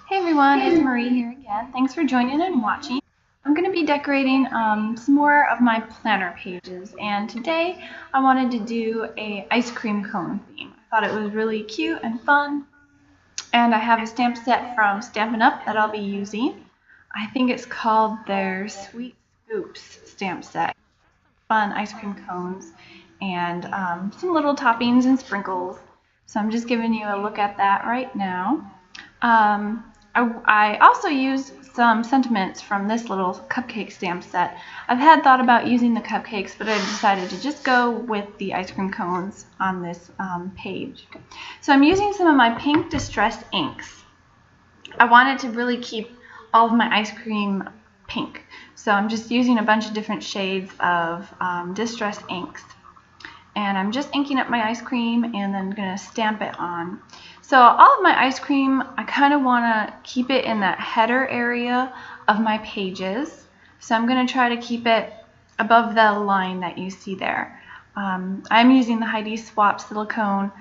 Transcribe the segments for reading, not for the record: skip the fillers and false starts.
Hey everyone, it's Marie here again. Thanks for joining and watching. I'm going to be decorating some more of my planner pages, and today I wanted to do a ice cream cone theme. I thought it was really cute and fun, and I have a stamp set from Stampin' Up that I'll be using. I think it's called their Sweet Scoops stamp set. Fun ice cream cones and some little toppings and sprinkles. So I'm just giving you a look at that right now. I also used some sentiments from this little cupcake stamp set. I've had thought about using the cupcakes, but I decided to just go with the ice cream cones on this page. So I'm using some of my pink distressed inks. I wanted to really keep all of my ice cream pink. So I'm just using a bunch of different shades of distressed inks. And I'm just inking up my ice cream and then going to stamp it on. So all of my ice cream, I kind of want to keep it in that header area of my pages. So I'm going to try to keep it above the line that you see there. I'm using the Heidi Swapp silicone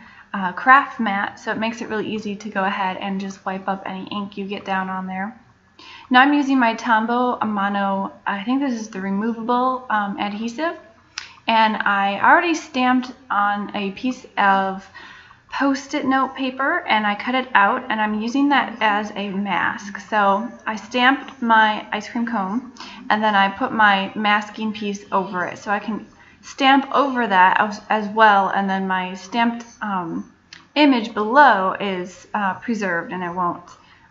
craft mat, so it makes it really easy to go ahead and just wipe up any ink you get down on there. Now I'm using my Tombow Amano, I think this is the removable adhesive, and I already stamped on a piece of Post-it note paper and I cut it out, and I'm using that as a mask. So I stamped my ice cream cone and then I put my masking piece over it so I can stamp over that as well, and then my stamped image below is preserved and it won't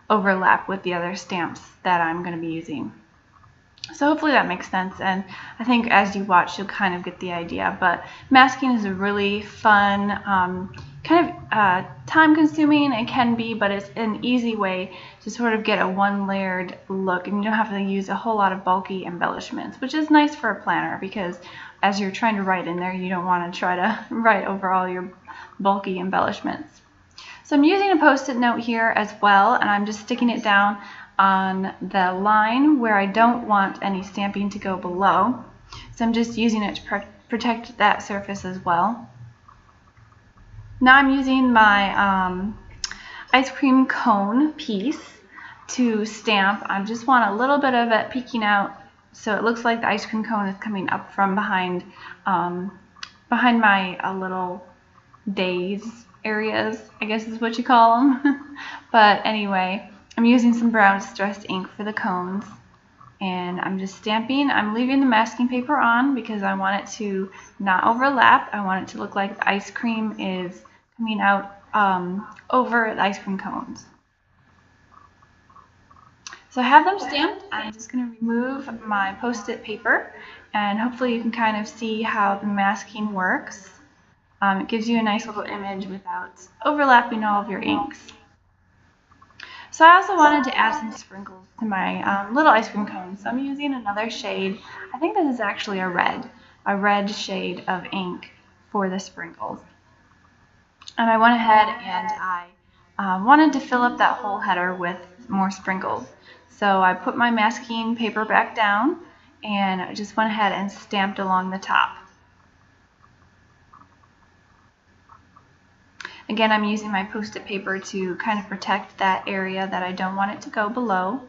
overlap with the other stamps that I'm going to be using. So hopefully that makes sense, and I think as you watch you'll kind of get the idea. But masking is a really fun, kind of time-consuming, it can be, but it's an easy way to sort of get a one-layered look, and you don't have to use a whole lot of bulky embellishments, which is nice for a planner because as you're trying to write in there, you don't want to try to write over all your bulky embellishments. So I'm using a Post-it note here as well, and I'm just sticking it down on the line where I don't want any stamping to go below. So I'm just using it to protect that surface as well. Now I'm using my ice cream cone piece to stamp. I just want a little bit of it peeking out so it looks like the ice cream cone is coming up from behind my little days areas, I guess is what you call them. But anyway, I'm using some brown distressed ink for the cones, and I'm just stamping. I'm leaving the masking paper on because I want it to not overlap. I want it to look like the ice cream is coming out over the ice cream cones. So I have them stamped. I'm just going to remove my Post-it paper, and hopefully you can kind of see how the masking works. It gives you a nice little image without overlapping all of your inks. So I also wanted to add some sprinkles to my little ice cream cone. So I'm using another shade. I think this is actually a red shade of ink for the sprinkles. And I went ahead and I wanted to fill up that whole header with more sprinkles. So I put my masking paper back down and I just went ahead and stamped along the top. Again, I'm using my Post-it paper to kind of protect that area that I don't want it to go below.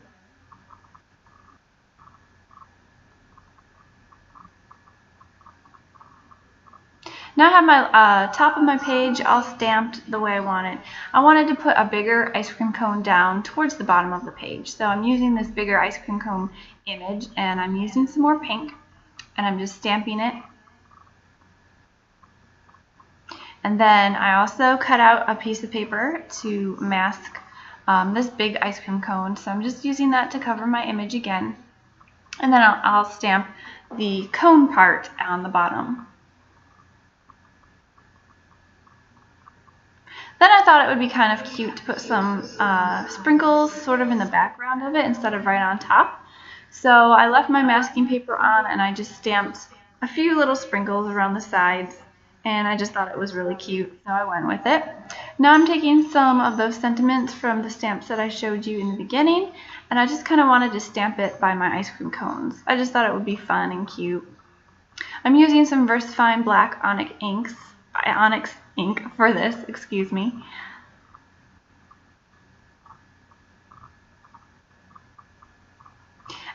Now I have my top of my page all stamped the way I want it. I wanted to put a bigger ice cream cone down towards the bottom of the page. So I'm using this bigger ice cream cone image, and I'm using some more pink, and I'm just stamping it. And then I also cut out a piece of paper to mask this big ice cream cone. So I'm just using that to cover my image again. And then I'll stamp the cone part on the bottom. Then I thought it would be kind of cute to put some sprinkles sort of in the background of it instead of right on top. So I left my masking paper on and I just stamped a few little sprinkles around the sides. And I just thought it was really cute, so I went with it. Now I'm taking some of those sentiments from the stamps that I showed you in the beginning, and I just kind of wanted to stamp it by my ice cream cones. I just thought it would be fun and cute. I'm using some VersaFine Black Onyx ink for this, excuse me.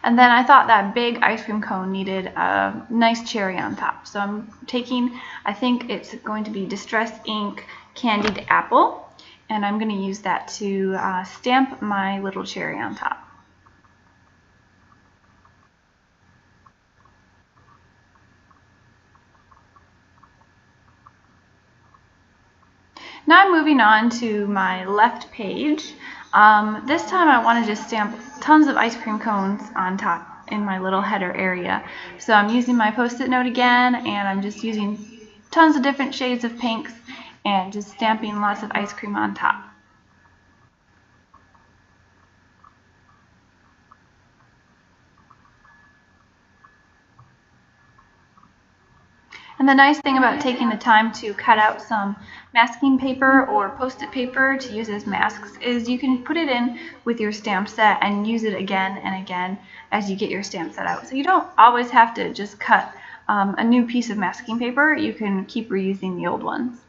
And then I thought that big ice cream cone needed a nice cherry on top. So I'm taking, I think it's going to be Distress Ink Candied Apple, and I'm going to use that to stamp my little cherry on top. Now I'm moving on to my left page. This time I want to just stamp tons of ice cream cones on top in my little header area. So I'm using my Post-it note again, and I'm just using tons of different shades of pinks and just stamping lots of ice cream on top. And the nice thing about taking the time to cut out some masking paper or Post-it paper to use as masks is you can put it in with your stamp set and use it again and again as you get your stamp set out. So you don't always have to just cut a new piece of masking paper. You can keep reusing the old ones.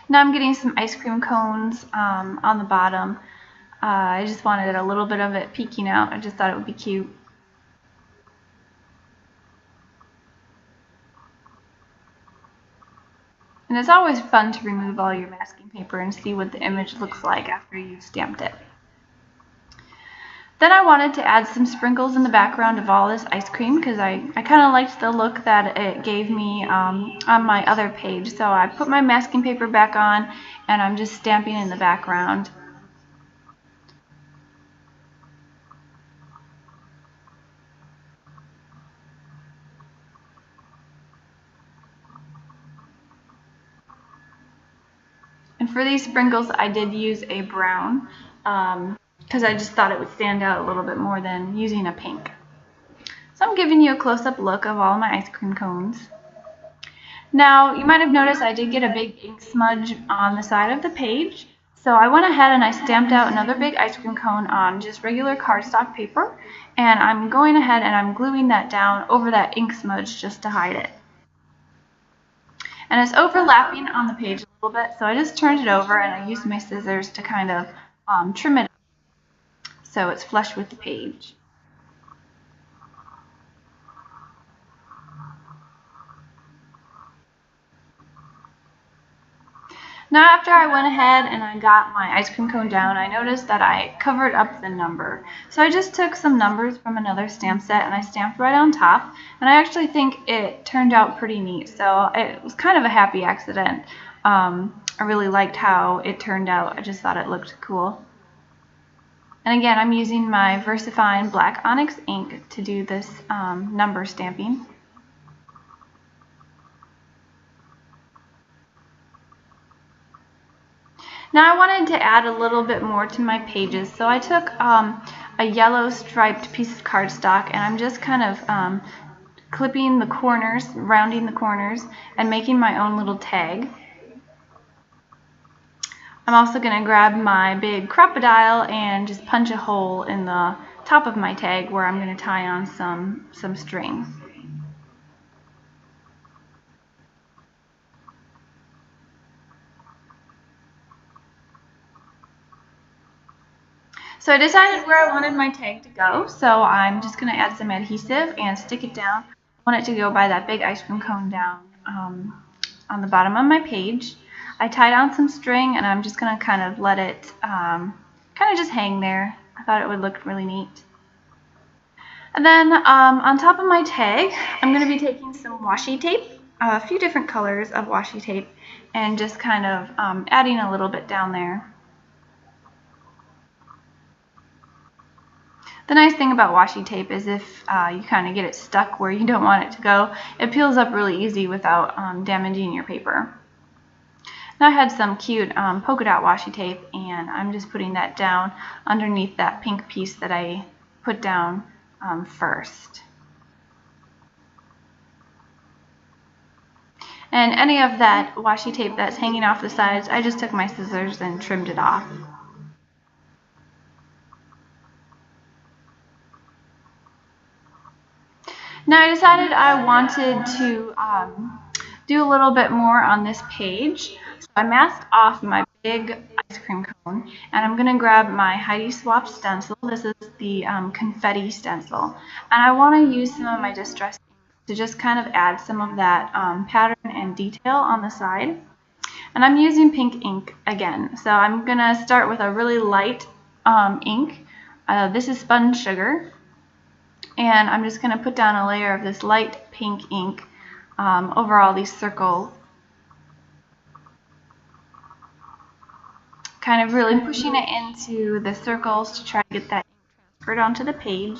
Now I'm getting some ice cream cones on the bottom. I just wanted a little bit of it peeking out. I just thought it would be cute. And it's always fun to remove all your masking paper and see what the image looks like after you've stamped it. Then I wanted to add some sprinkles in the background of all this ice cream because I kind of liked the look that it gave me on my other page. So I put my masking paper back on and I'm just stamping in the background. And for these sprinkles I did use a brown because I just thought it would stand out a little bit more than using a pink. So I'm giving you a close-up look of all my ice cream cones. Now, you might have noticed I did get a big ink smudge on the side of the page. So I went ahead and I stamped out another big ice cream cone on just regular cardstock paper. And I'm going ahead and I'm gluing that down over that ink smudge just to hide it. And it's overlapping on the page a little bit, so I just turned it over and I used my scissors to kind of trim it so it's flush with the page. Now after I went ahead and I got my ice cream cone down, I noticed that I covered up the number. So I just took some numbers from another stamp set and I stamped right on top. And I actually think it turned out pretty neat. So it was kind of a happy accident. I really liked how it turned out. I just thought it looked cool. And again, I'm using my VersaFine Black Onyx ink to do this number stamping. Now I wanted to add a little bit more to my pages, so I took a yellow striped piece of cardstock and I'm just kind of clipping the corners, rounding the corners, and making my own little tag. I'm also going to grab my big crocodile and just punch a hole in the top of my tag where I'm going to tie on some string. So I decided where I wanted my tag to go, so I'm just going to add some adhesive and stick it down. I want it to go by that big ice cream cone down on the bottom of my page. I tied on some string and I'm just going to kind of let it kind of just hang there. I thought it would look really neat. And then on top of my tag, I'm going to be taking some washi tape, a few different colors of washi tape, and just kind of adding a little bit down there. The nice thing about washi tape is if you kind of get it stuck where you don't want it to go, it peels up really easy without damaging your paper. Now I had some cute polka dot washi tape and I'm just putting that down underneath that pink piece that I put down first. And any of that washi tape that's hanging off the sides, I just took my scissors and trimmed it off. Now I decided I wanted to do a little bit more on this page. So I masked off my big ice cream cone, and I'm going to grab my Heidi Swapp stencil. This is the confetti stencil, and I want to use some of my distress ink to just kind of add some of that pattern and detail on the side. And I'm using pink ink again, so I'm going to start with a really light ink. This is spun sugar, and I'm just going to put down a layer of this light pink ink over all these circles, kind of really pushing it into the circles to try to get that ink transferred onto the page.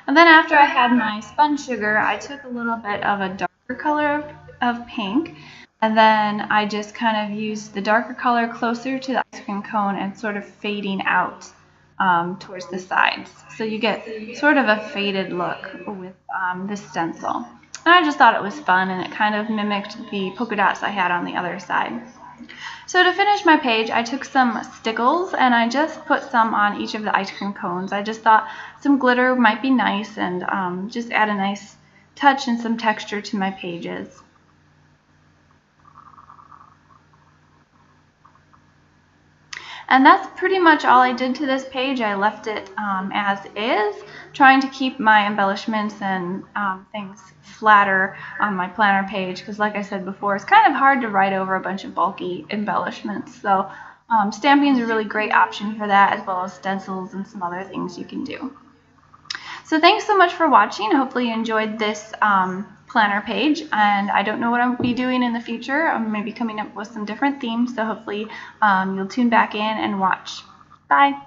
And then after I had my spun sugar, I took a little bit of a darker color of pink, and then I just kind of used the darker color closer to the ice cream cone and sort of fading out towards the sides. So you get sort of a faded look with this stencil. And I just thought it was fun, and it kind of mimicked the polka dots I had on the other side. So to finish my page, I took some stickles and I just put some on each of the ice cream cones. I just thought some glitter might be nice and just add a nice touch and some texture to my pages. And that's pretty much all I did to this page. I left it as is, trying to keep my embellishments and things flatter on my planner page, because like I said before, it's kind of hard to write over a bunch of bulky embellishments. So stamping is a really great option for that, as well as stencils and some other things you can do. So thanks so much for watching. Hopefully you enjoyed this planner page, and I don't know what I'll be doing in the future. I'm maybe coming up with some different themes, so hopefully you'll tune back in and watch. Bye.